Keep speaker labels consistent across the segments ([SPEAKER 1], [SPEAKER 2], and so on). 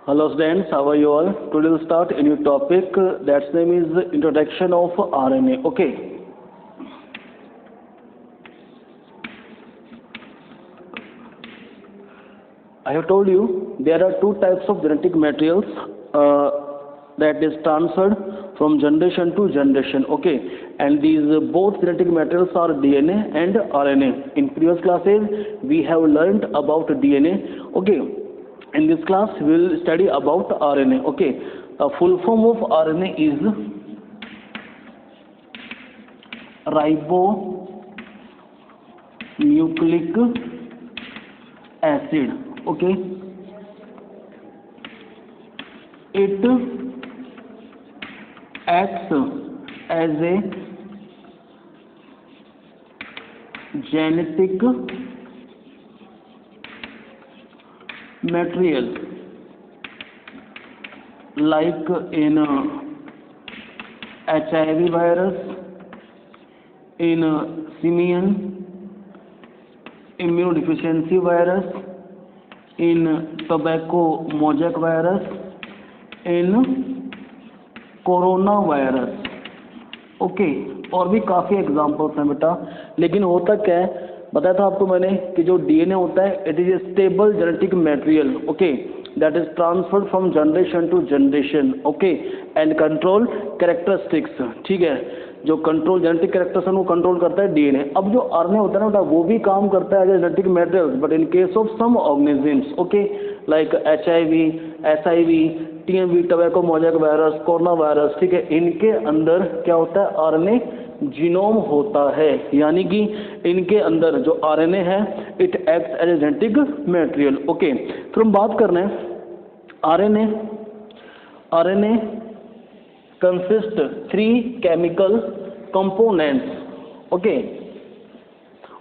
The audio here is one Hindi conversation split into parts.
[SPEAKER 1] Hello students, how are you all? Today we'll start a new topic that's name is introduction of RNA. Okay. I have told you there are two types of genetic materials that is transferred from generation to generation. Okay, and these both genetic materials are DNA and RNA. In previous classes we have learned about DNA. Okay. In this class, we will study about RNA. Okay, the full form of RNA is ribonucleic acid. Okay, it acts as a genetic material like in HIV virus, in simian immunodeficiency virus, in tobacco mosaic virus, in corona virus. Okay, और भी काफ़ी एग्जांपल्स हैं बेटा. लेकिन होता क्या है, बताया था आपको मैंने कि जो डीएनए होता है it is a stable genetic material. Okay, that is transferred from generation to generation. Okay, and control characteristics. ठीक है, जो कंट्रोल जेनेटिक कैरेक्टर्स वो कंट्रोल करता है डीएनए. अब जो आरएनए होता है ना बेटा, वो भी काम करता है as genetic material, but in case of some organisms. Okay, like HIV, SIV, TMV, tobacco mosaic virus, corona virus. ठीक है, इनके अंदर क्या होता है, आरएनए जीनोम होता है. यानी कि इनके अंदर जो आरएनए है it acts as a genetic material. Okay, फिर हम बात कर रहे हैं RNA consist three chemical components. Okay,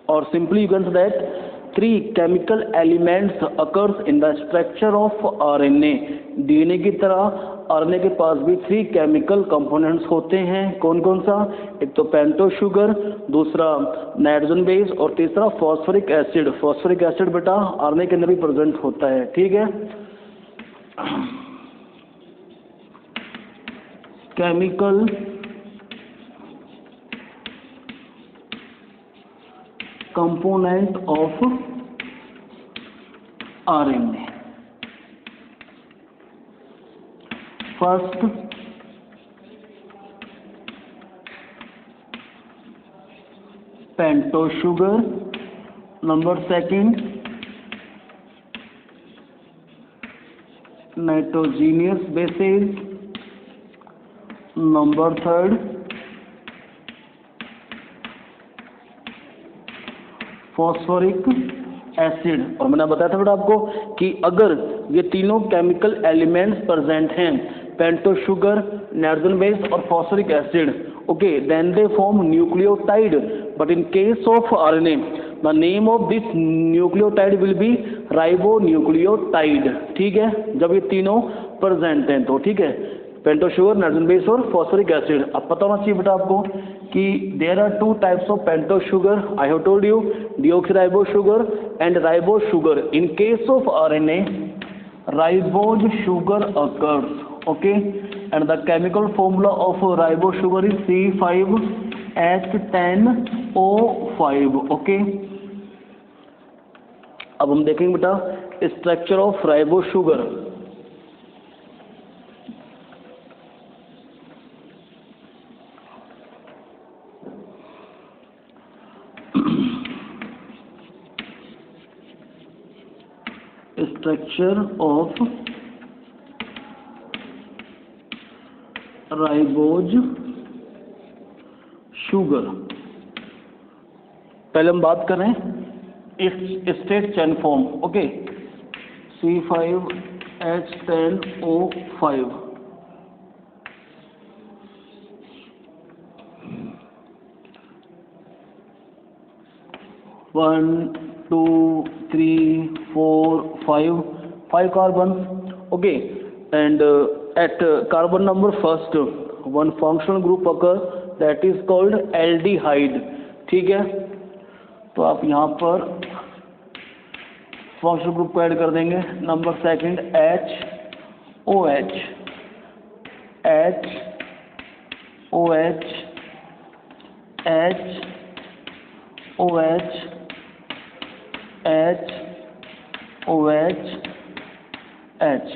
[SPEAKER 1] or simply you can say that three chemical elements occurs in the structure of RNA. DNA की तरह RNA के पास भी थ्री केमिकल कंपोनेंट्स होते हैं. कौन कौन सा? एक तो पेंटो शुगर, दूसरा नाइट्रोजन बेस और तीसरा फॉस्फोरिक एसिड. फॉस्फोरिक एसिड बेटा RNA के अंदर भी प्रेजेंट होता है. ठीक है, chemical component of RNA. First, pentose sugar. Number second, nitrogenous bases. Number third, phosphoric acid. और मैंने बताया था बेटा आपको कि अगर ये तीनों केमिकल एलिमेंट्स प्रेजेंट हैं, पेंटो शुगर, नाइट्रोजन बेस और phosphoric acid, okay, then they form nucleotide. But in case of RNA the name of this nucleotide will be ribonucleotide. ठीक है, जब ये तीनों प्रेजेंट हैं तो. ठीक है, पेंटो शुगर, नाइट्रोजन बेस और फॉस्फोरिक एसिड. अब पता होना चाहिए बेटा आपको कि there are two types of pento sugar. I have told you deoxyribo sugar and ribo sugar. In case of RNA ribose sugar occurs. Okay, and the chemical formula of ribo sugar is C5H10O5. Okay, अब हम देखेंगे बेटा structure of ribo sugar. Structure of ribose sugar. पहले हम बात करें straight chain form. Okay, C5H10O5. 1, 2, 3, 4, 5 carbons. Okay, and at carbon number first one functional group occurs that is called aldehyde. ठीक है, तो आप यहाँ पर फंक्शनल ग्रुप को ऐड कर देंगे. Number second H OH, H, OH, H, OH, H, OH, H.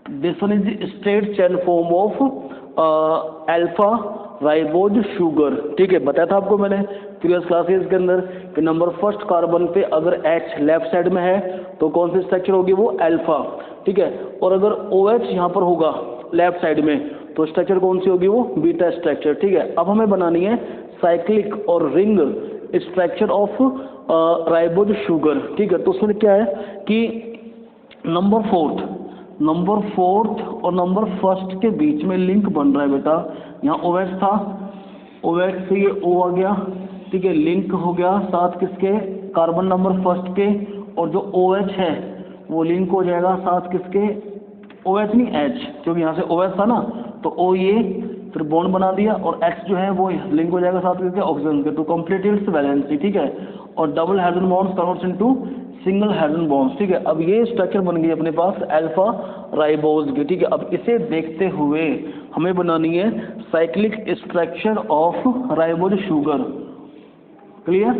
[SPEAKER 1] This one is the straight chain form of alpha ribose sugar. ठीक है, बताया था आपको मैंने प्रीवियस क्लासेस के अंदर कि नंबर फर्स्ट कार्बन पे अगर H लेफ्ट साइड में है तो कौन सी स्ट्रक्चर होगी, वो अल्फा। ठीक है, और अगर OH यहाँ पर होगा लेफ्ट साइड में तो स्ट्रक्चर कौन सी होगी, वो बीटा स्ट्रक्चर। ठीक है, अब हमें बनानी है साइक्लिक और ring structure of ribose sugar. ठीक है, तो उसमें क्या है कि नंबर फोर्थ और नंबर फर्स्ट के बीच में लिंक बन रहा है बेटा। यहाँ OH था, OH से ये O आ गया। ठीक है, लिंक हो गया साथ किसके, कार्बन नंबर फर्स्ट के, और जो OH है वो लिंक हो जाएगा साथ किसके, OH नहीं H, क्योंकि यहाँ से OH था ना तो O ये फिर बॉन्ड बना दिया, और H जो है वो लिंक हो जाएगा साथ किसके, ऑक्सीजन के, टू कंप्लीट इट्स वैलेंसी। ठीक है, और double hydrogen bonds converts into single hydrogen bonds. ठीक है, अब ये स्ट्रक्चर बन गई अपने पास अल्फा राइबोज की। ठीक है, अब इसे देखते हुए हमें बनानी है cyclic structure of ribose sugar. Clear?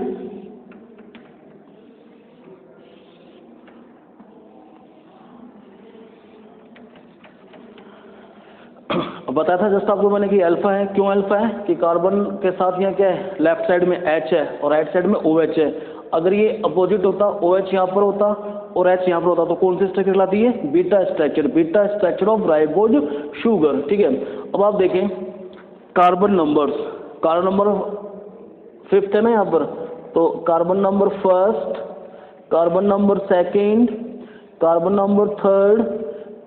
[SPEAKER 1] बताया था जस्ट आपको मैंने कि अल्फा है। क्यों अल्फा है कि कार्बन के साथ यहाँ क्या है, लेफ्ट साइड में H है और राइट साइड में OH है। अगर ये अपोजिट होता, OH यहाँ पर होता और H यहाँ पर होता, तो कौन सी स्ट्रक्चर लाती है, beta structure of ribose sugar. ठीक है, अब आप देखें कार्बन नंबर फिफ्थ है ना यहाँ पर, तो carbon number first, carbon number second, carbon number third,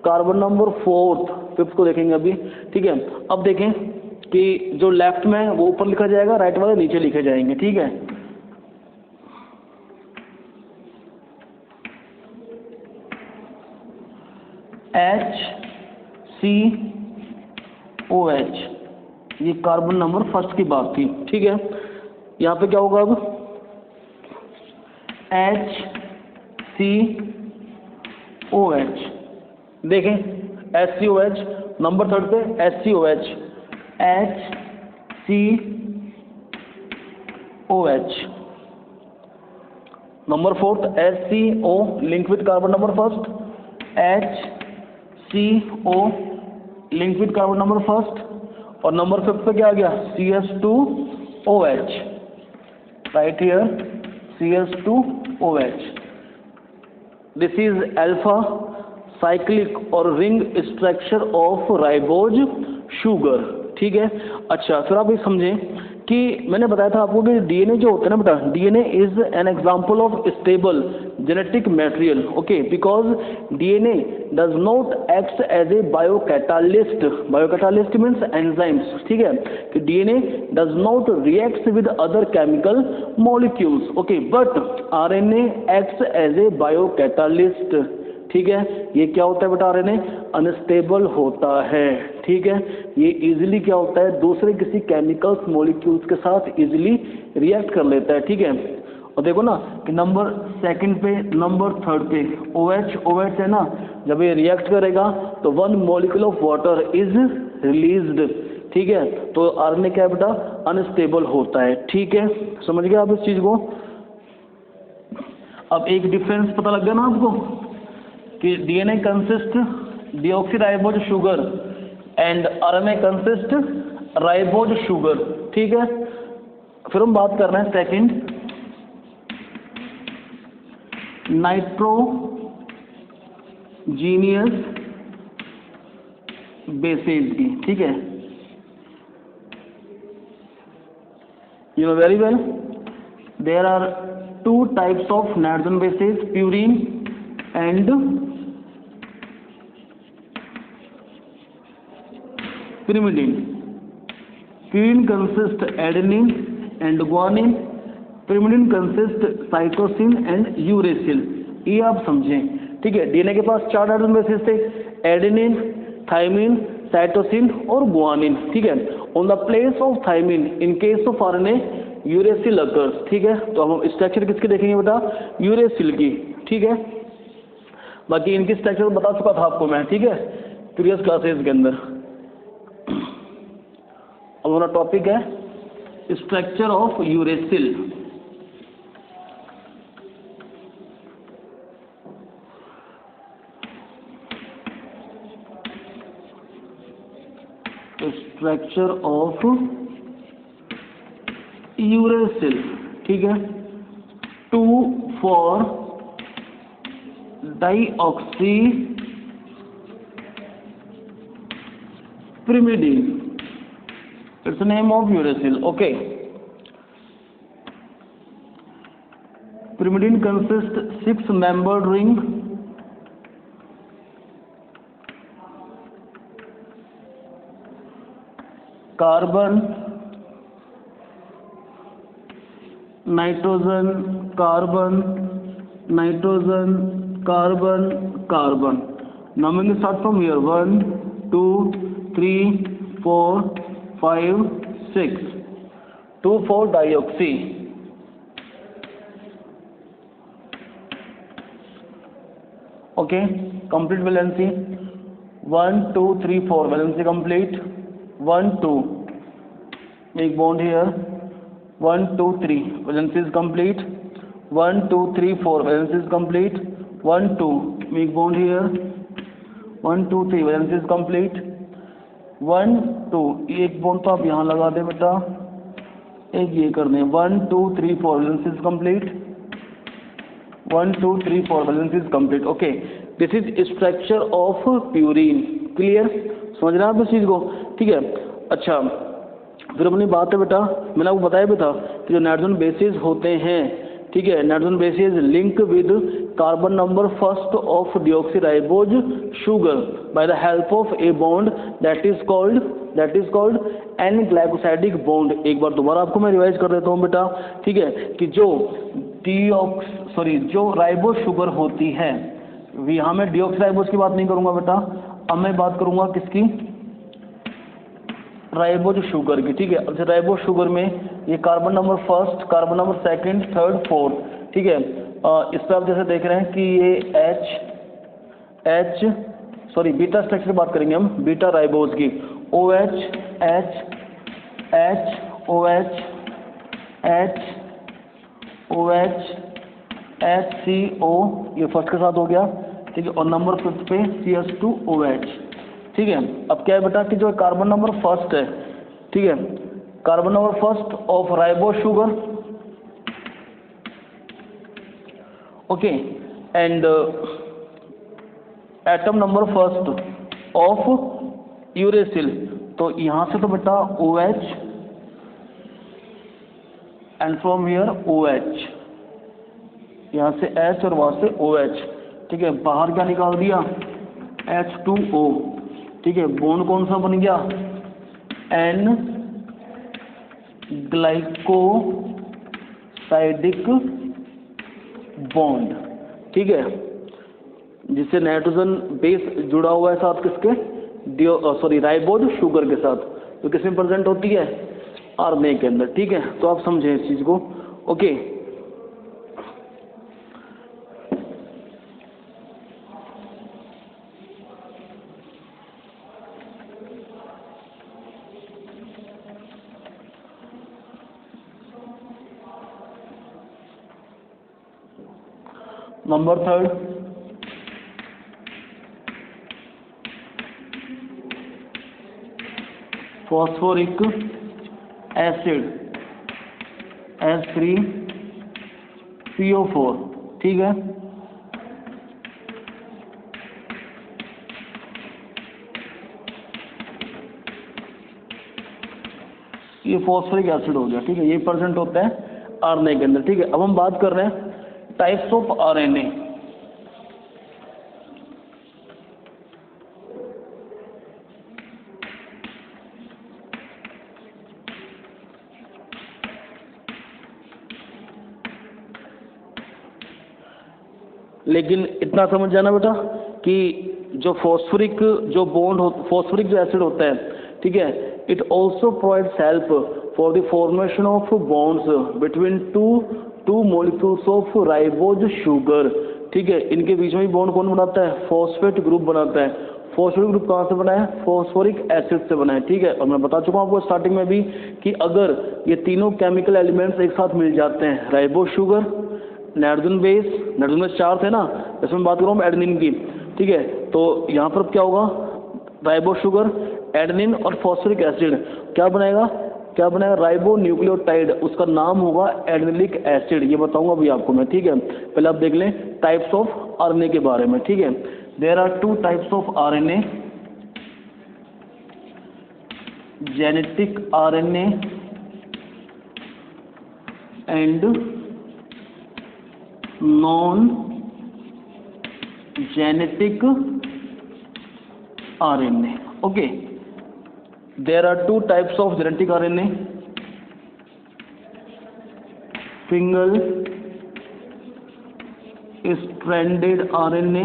[SPEAKER 1] carbon number fourth, fifth को देखेंगे अभी। ठीक है, अब देखें कि जो लेफ्ट में है वो ऊपर लिखा जाएगा, राइट वाले नीचे लिखे जाएंगे। ठीक है, HCOH, ये कार्बन नंबर फर्स्ट की बात थी। ठीक है, यहाँ पे क्या होगा अब, HCOH, देखें HCOH, नंबर थर्ड पे HCOH, HCOH, number fourth HCO link with carbon number first, HCO link with carbon number first, और नंबर फिफ्थ पे क्या आ गया, CS2OH, right here CS2OH। This is alpha cyclic और ring structure of ribose sugar. ठीक है, अच्छा फिर आप ये समझें कि मैंने बताया था आपको कि डीएनए जो होता है ना बेटा, DNA is an example of stable genetic material. Okay, because DNA does not act as a biocatalyst means enzymes. ठीक है, कि DNA does not react with other chemical molecules. Okay, but RNA acts as a biocatalyst. ठीक है, ये क्या होता है बेटा, आरएनए अनस्टेबल होता है। ठीक है, ये इजीली क्या होता है, दूसरे किसी केमिकल्स मॉलिक्यूल्स के साथ इजीली रिएक्ट कर लेता है। ठीक है, और देखो ना कि नंबर सेकंड पे, नंबर थर्ड पे OH है ना, जब ये रिएक्ट करेगा तो 1 molecule of water is released. ठीक है, तो आरएनए क्या है बेटा, अनस्टेबल होता है। ठीक है, समझ गए आप इस चीज को। अब एक डिफरेंस पता लग गया ना आपको कि DNA consist deoxyribose sugar and RNA consist ribose sugar. ठीक है, फिर हम बात कर रहे हैं सेकंड नाइट्रोजीनियस बेसेज की। ठीक है, you know very well there are 2 types of nitrogen bases, purine and pyrimidine. Purine consists adenine and guanine. Pyrimidine consists cytosine and uracil. ये आप समझें। ठीक है, डीएनए के पास 4 नाइट्रोजन बेसेस थे, एडेनिन, थाइमिन, साइटोसिन और गुआनिन। ठीक है, on the place of thymine in case of RNA uracil occurs. ठीक है, तो हम स्ट्रक्चर किसके देखेंगे बेटा, यूरेसिल की। ठीक है, बाकी इनकी स्ट्रक्चर बता चुका था आपको मैं। ठीक है, प्रीवियस क्लासेस के अंदर। अब हमारा टॉपिक है structure of uracil. Structure of uracil, ठीक है। 2,4-डाइऑक्सी pyrimidine, it's the name of uracil. Okay, pyrimidine consists 6-membered ring carbon, nitrogen, carbon, nitrogen, carbon, carbon. Now we will start from here. 1, 2, 3, 4, 5, 6. 2,4-dioxy. Okay, complete valency. 1, 2, 3, 4. Valency complete. 1, 2. Make bond here. 1, 2, 3. Valency is complete. 1, 2, 3, 4. Valency is complete. 1, 2. Make bond here. 1, 2, 3. Valency is complete. 1, 2. एक बॉन्ड तो आप यहाँ लगा दें बेटा, एक ये कर दें। 1, 2, 3, 4. Valency is complete. 1, 2, 3, 4. Valency is complete. Okay. This is structure of purine. Clear? समझ रहे हैं आप इस चीज़ को? ठीक है। अच्छा, फिर अपनी बात है बेटा, मैंने आपको बताया भी था कि जो नाइट्रोजन बेसिस होते हैं, ठीक है, nitrogen bases link with carbon number first of deoxyribose sugar by the help of a bond that is called an glycosidic bond. एक बार दोबारा आपको मैं रिवाइज कर देता हूँ बेटा, ठीक है, कि जो राइबोज शुगर होती है, यहाँ मैं डिऑक्सीराइबोज की बात नहीं करूँगा बेटा, अब मैं बात करूँगा किसकी, राइबोज शुगर की, ठीक है। अब राइबोज शुगर में ये carbon number first, carbon number second, third, fourth, ठीक है। इस पर आप जैसे देख रहे हैं कि ये बीटा स्ट्रक्चर की बात करेंगे हम, बीटा राइबोज की। OH H H OH H OH HCO, ये फर्स्ट के साथ हो गया, ठीक है। और नंबर फिफ्थ पे CS2OH, ठीक है। अब क्या है बेटा कि जो कार्बन नंबर फर्स्ट है, ठीक है, carbon number first of ribose sugar, okay, and atom number first of uracil. तो यहाँ से तो बेटा OH and from here OH, यहाँ से H और वहाँ से OH, ठीक है। बाहर क्या निकाल दिया, H2O, ठीक है। बॉन्ड कौन सा बन गया, एन ग्लाइकोसाइडिक बॉन्ड, ठीक है, जिससे नाइट्रोजन बेस जुड़ा हुआ है साथ किसके, राइबोज शुगर के साथ, तो किसमें प्रेजेंट होती है, आरएनए के अंदर, ठीक है। तो आप समझें इस चीज को। Okay, number third, phosphoric acid H3PO4, ठीक है। ये फॉस्फोरिक एसिड हो गया, ठीक है, ये प्रेजेंट होता है आरएनए के अंदर, ठीक है। अब हम बात कर रहे हैं टाइप्स ऑफ आरएनए। लेकिन इतना समझ जाना बेटा कि जो फॉस्फोरिक जो बॉन्ड हो, फॉस्फोरिक जो एसिड होता है, ठीक है, it also provides help for the formation of bonds between two molecules of ribose sugar, ठीक है। इनके बीच में बॉन्ड कौन बनाता है, फॉस्फेट ग्रुप बनाता है। फॉस्फोरिक ग्रुप कहाँ से बना है? फॉस्फोरिक एसिड से बना है, ठीक है। और मैं बता चुका हूँ आपको स्टार्टिंग में भी कि अगर ये तीनों केमिकल एलिमेंट्स एक साथ मिल जाते हैं, राइबो शुगर, नाइट्रोजन बेस 4 थे ना, इसमें बात कर रहा हूँ एडेनिन की, ठीक है। तो यहाँ पर क्या होगा? राइबो शुगर, एडेनिन और फॉस्फोरिक एसिड क्या बनाएगा? राइबो न्यूक्लियोटाइड, उसका नाम होगा एडेनिलिक एसिड। ये बताऊंगा अभी आपको मैं, ठीक है। पहले आप देख लें टाइप्स ऑफ आरएनए के बारे में, ठीक है। There are 2 types of RNA, genetic RNA and non genetic RNA. Okay, there are 2 types of genetic RNA, single stranded RNA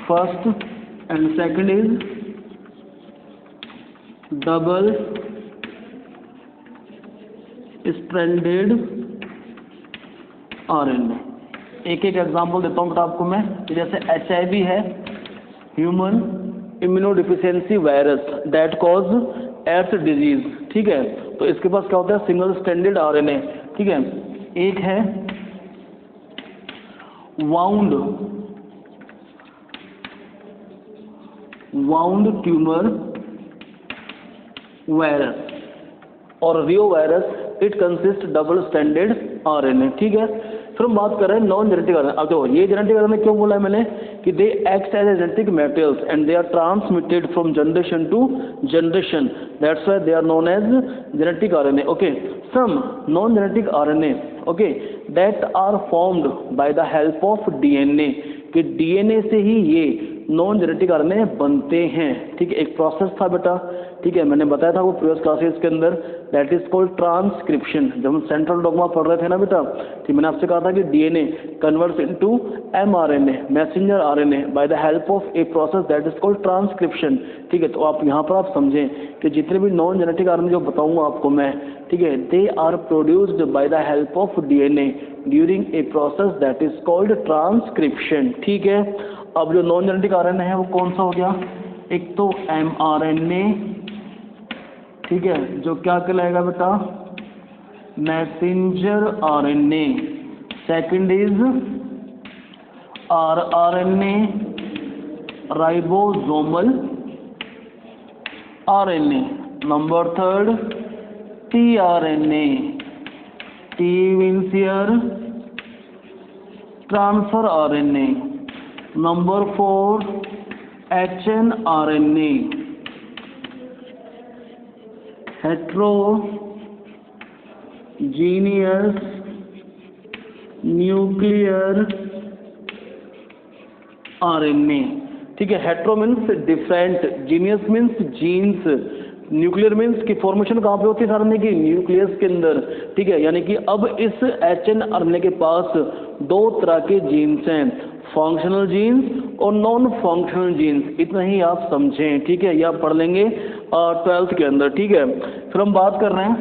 [SPEAKER 1] first, and second is double stranded RNA. एक एग्जांपल देता हूँ आपको मैं, जैसे HIV है, human immunodeficiency virus that cause AIDS disease, ठीक है। तो इसके पास क्या होता है? सिंगल स्ट्रैंडेड आरएनए, ठीक है। एक है वाउंड ट्यूमर वायरस और reo virus, it consist double stranded RNA, ठीक है। फिर हम बात कर रहे हैं नॉन जेनेटिक आरएनए। अब देखो ये जेनेटिक आरएनए क्यों बोला है मैंने कि they act as a genetic materials and they are transmitted from generation to generation, that's why they are known as genetic RNA. Okay, some non genetic RNA, okay, that are formed by the help of DNA, कि डीएनए से ही ये नॉन जेनेटिक आरएनए बनते हैं, ठीक है। एक प्रोसेस था बेटा, ठीक है, मैंने बताया था वो प्रीवियस क्लासेस के अंदर, दैट इज कॉल्ड ट्रांसक्रिप्शन। जब हम सेंट्रल डॉग्मा पढ़ रहे थे ना बेटा, ठीक, मैंने आपसे कहा था कि DNA converts into mRNA, messenger RNA, bye the help of A process that is called transcription, ठीक है। तो आप यहाँ पर आप समझें कि जितने भी नॉन जेनेटिक आरएनए जो बताऊंगा आपको मैं, ठीक है, they are produced by the help of DNA during a process that is called transcription, ठीक है। अब जो नॉन जेनेटिक आरएनए है वो कौन सा हो गया? एक तो एमआरएनए, ठीक है, जो क्या कहलाएगा बेटा? Messenger RNA. Second is rRNA, ribosomal RNA. Number third tRNA, T means here transfer RNA. Number 4 HNRNA, heterogeneous nuclear RNA, ठीक है। Hetero means different, genius means genes, nuclear means की फॉर्मेशन कहाँ पे होती है आरएनए की? न्यूक्लियस के अंदर, ठीक है। यानी कि अब इस HNRNA के पास 2 तरह के जीन्स हैं, फंक्शनल जीन्स और नॉन फंक्शनल जीन्स, इतना ही आप समझें, ठीक है। ये आप पढ़ लेंगे 12th के अंदर, ठीक है। फिर हम बात कर रहे हैं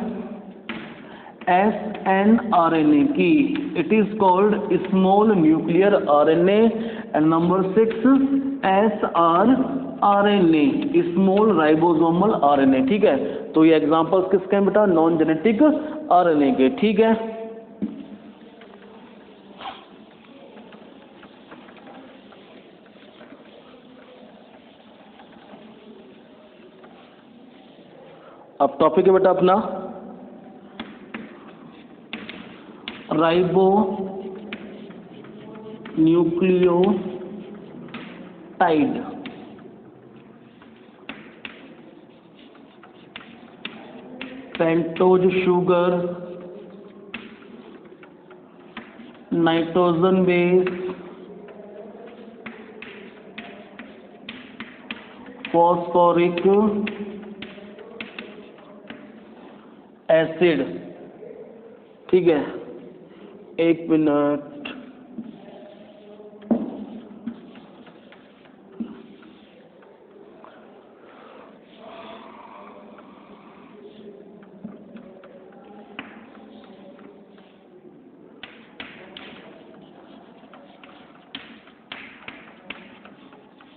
[SPEAKER 1] SNRNA की, it is called small nuclear RNA. And number 6 SRRNA, small ribosomal RNA, ठीक है। तो ये एग्जांपल्स किसके हैं बेटा? नॉन जेनेटिक आरएनए के, ठीक है। अब टॉपिक है बेटा अपना ribo nucleotide, pentose sugar, nitrogen base, phosphoric acid, ठीक है। 1 minute,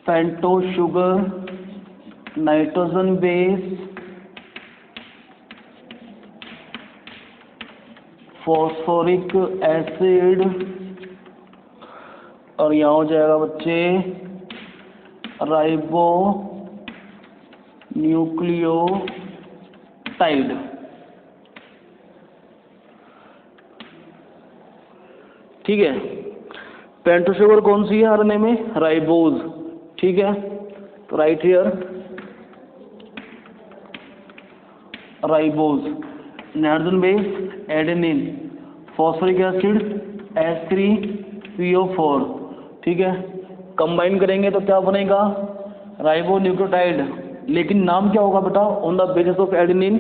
[SPEAKER 1] pentose sugar, nitrogen base, phosphoric acid, और यहाँ हो जाएगा बच्चे राइबो न्यूक्लियोटाइड। ठीक है, पेंटोस शुगर कौन सी है आरएनए में? राइबोज। ठीक है, तो right here ribose. Nitrogen base adenine, phosphoric acid H3PO4। ठीक है, कंबाइन करेंगे तो क्या बनेगा? Ribo nucleotide. लेकिन नाम क्या होगा बेटा? On the basis of adenine,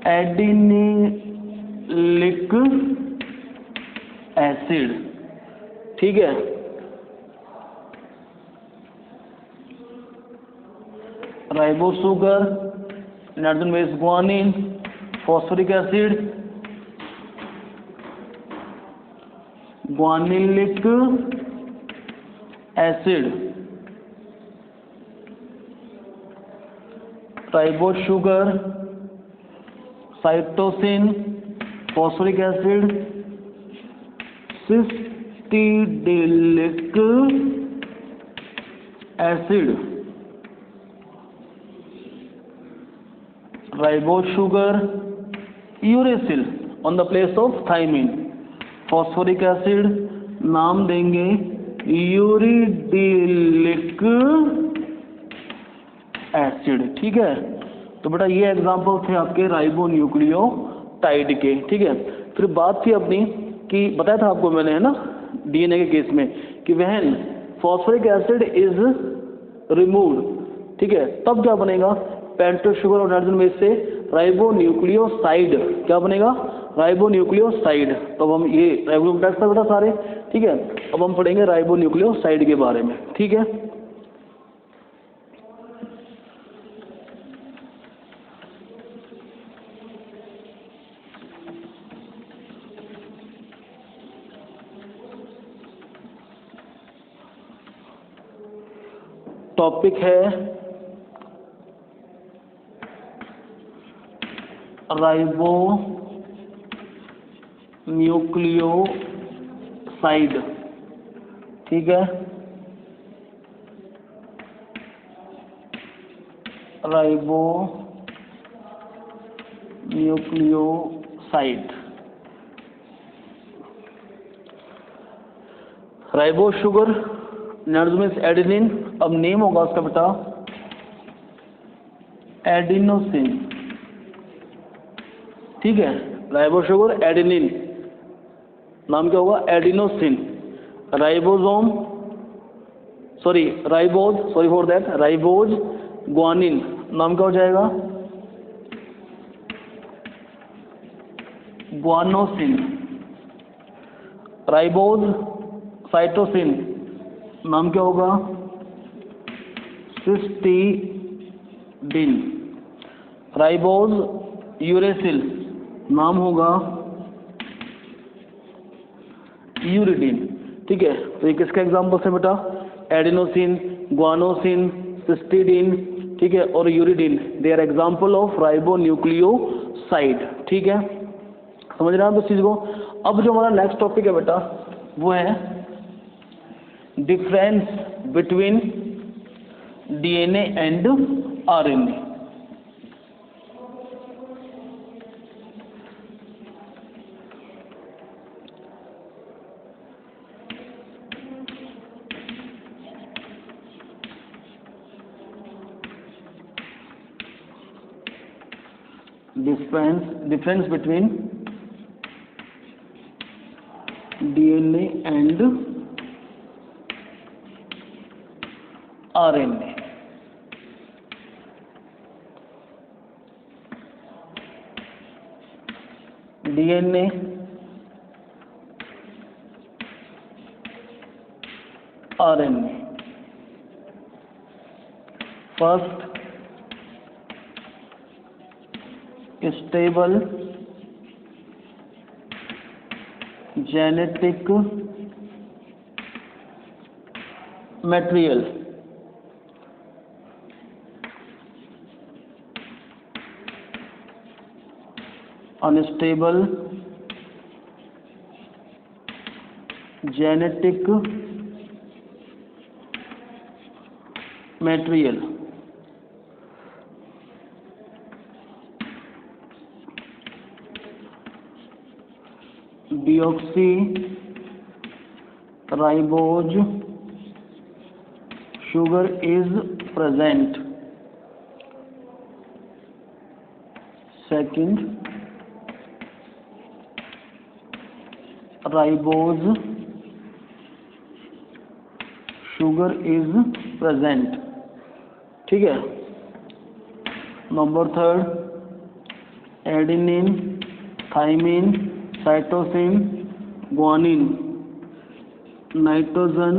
[SPEAKER 1] adenylic acid. ठीक है, ribo sugar, nitrogen base guanine, phosphoric acid, guanylic acid, ribo sugar, cytosine, phosphoric acid, cytidylic acid, ribo sugar, uracil on the place of thymine, phosphoric acid नाम देंगे यूरिडिलिक एसिड। ठीक है, तो बेटा ये एग्जांपल थे आपके राइबो न्यूक्लियोटाइड के। ठीक है, फिर बात थी अपनी कि बताया था आपको मैंने, है ना, डीएनए के केस में कि when phosphoric acid is removed, ठीक है, तब क्या बनेगा? पेंटोस शुगर और नाइट्रोजन बेस से राइबो न्यूक्लियोसाइड क्या बनेगा? Ribo nucleoside. तो अब हम ये राइबोन्यूक्लियोटाइड था बेटा सारे। ठीक है, अब हम पढ़ेंगे राइबो न्यूक्लियोसाइड के बारे में। ठीक है, टॉपिक है राइबो न्यूक्लियोसाइड। ठीक है, ribo nucleoside. Ribo sugar, nitrogen adenine, अब नेम होगा उसका बेटा एडिनोसिन। ठीक है, राइबो शुगर एडेनिन, नाम क्या होगा? Adenosine. Ribosome ribose, sorry for that, ribose guanine, नाम क्या हो जाएगा? गुआनोसिन। राइबोज साइटोसिन, नाम क्या होगा? सिस्टीडिन। राइबोज यूरेसिल, नाम होगा यूरिडिन। ठीक है, तो ये किसका एग्जाम्पल है बेटा? एडिनोसिन, गुआनोसिन, सिस्टीडिन, ठीक है, और uridine, they are example of ribonucleoside. ठीक है, समझ रहे हैं आप इस चीज को? अब जो हमारा नेक्स्ट टॉपिक है बेटा वो है difference between DNA and RNA. difference between DNA and RNA. DNA, RNA. First, stable genetic material, unstable genetic material, deoxyribose sugar is present. Second, ribose sugar is present. ठीक है. Number third, adenine, thymine, cytosine, guanine, nitrogen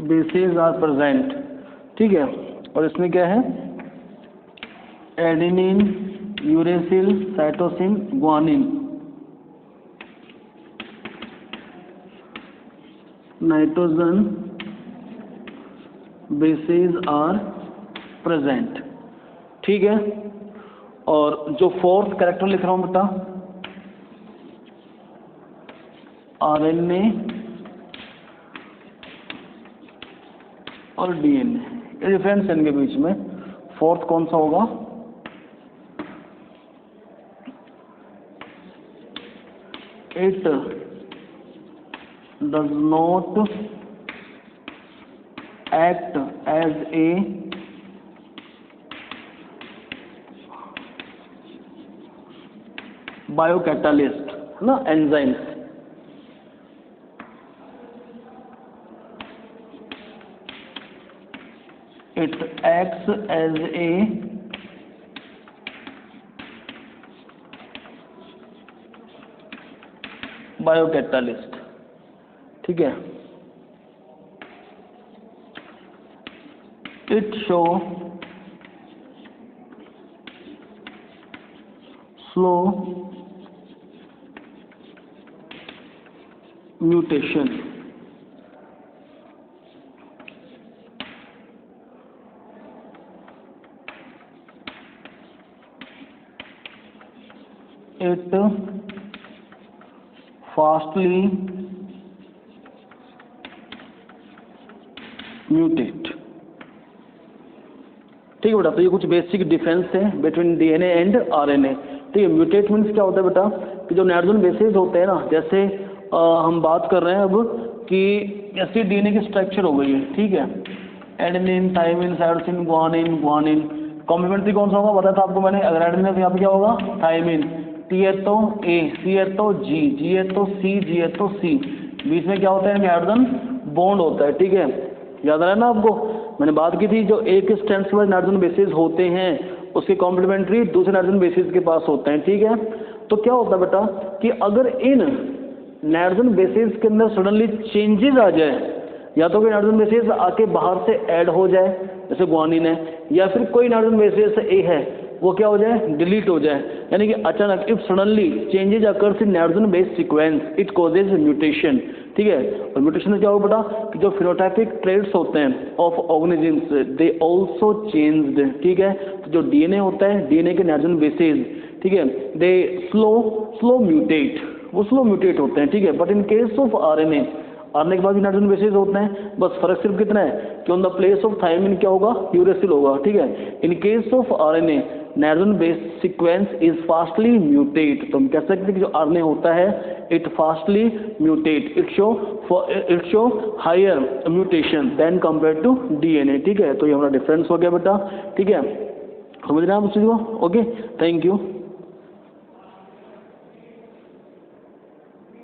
[SPEAKER 1] bases are present. ठीक है. और इसमें क्या है, adenine, uracil, cytosine, guanine, nitrogen bases are present. ठीक है. और जो फोर्थ कैरेक्टर लिख रहा हूं बेटा, आरएनए और डीएनए, ये डिफरेंस है इनके बीच में. फोर्थ कौन सा होगा, it does not act as a biocatalyst, है ना, enzymes. It acts as a biocatalyst. ठीक है. It show slow mutation. It fastly mutate. ठीक है बेटा. तो ये कुछ बेसिक डिफरेंस है बिटवीन डीएनए एंड आरएनए. ठीक है. म्यूटेट मीन्स क्या होता है बेटा, कि जो नाइट्रोजन बेसेस होते हैं ना, जैसे हम बात कर रहे हैं अब कि जैसे डीएनए की स्ट्रक्चर हो गई है. ठीक है. Adenine, thymine, cytosine, guanine. Complementary कौन सा होगा बताया था आपको मैंने. अगर एडेनिन है तो यहाँ पे क्या होगा, थाइमिन. टी है तो ए, सी है तो जी, जी है तो सी, जी है तो सी. बीच में क्या होता है, हाइड्रोजन बॉन्ड होता है. ठीक है. याद आ रहा है ना आपको, मैंने बात की थी, जो एक स्ट्रैंड के बाद नाइट्रोजन बेसिस होते हैं उसके कॉम्प्लीमेंट्री दूसरे नाइट्रोजन बेसिस के पास होते हैं. ठीक है. तो क्या होता है बेटा कि अगर इन नाइट्रोजन बेसिस के अंदर सडनली चेंजेस आ जाए, या तो कोई नाइट्रोजन बेसिस आके बाहर से ऐड हो जाए जैसे ग्वानिन है, या फिर कोई नाइट्रोजन बेसिस ए है वो क्या हो जाए, डिलीट हो जाए. यानी कि अचानक if suddenly changes occurs in nitrogen base sequence it causes mutation. ठीक है. और म्यूटेशन में क्या होगा बेटा कि जो फिनोटाइपिक ट्रेट्स होते हैं of organisms they also changed. ठीक है. तो जो डीएनए होता है, डीएनए के नाइट्रोजन बेसेस, ठीक है, दे स्लो म्यूटेट, वो स्लो म्यूटेट होते हैं. ठीक है. But in case of RNA, RNA के बाद भी नाइट्रोजन बेसेस होते हैं, बस फर्क सिर्फ कितना है कि on the place of thymine क्या होगा, यूरेसिल होगा. ठीक है. इन case of RNA nitrogen base sequence is fastly mutate. तो हम कह सकते हैं कि जो आरएनए होता है it fastly mutate, it show higher mutation than compare to DNA. ठीक है. तो ये हमारा डिफरेंस हो गया बेटा. ठीक है. समझ रहे हैं आप उस चीज को. ओके. Thank you.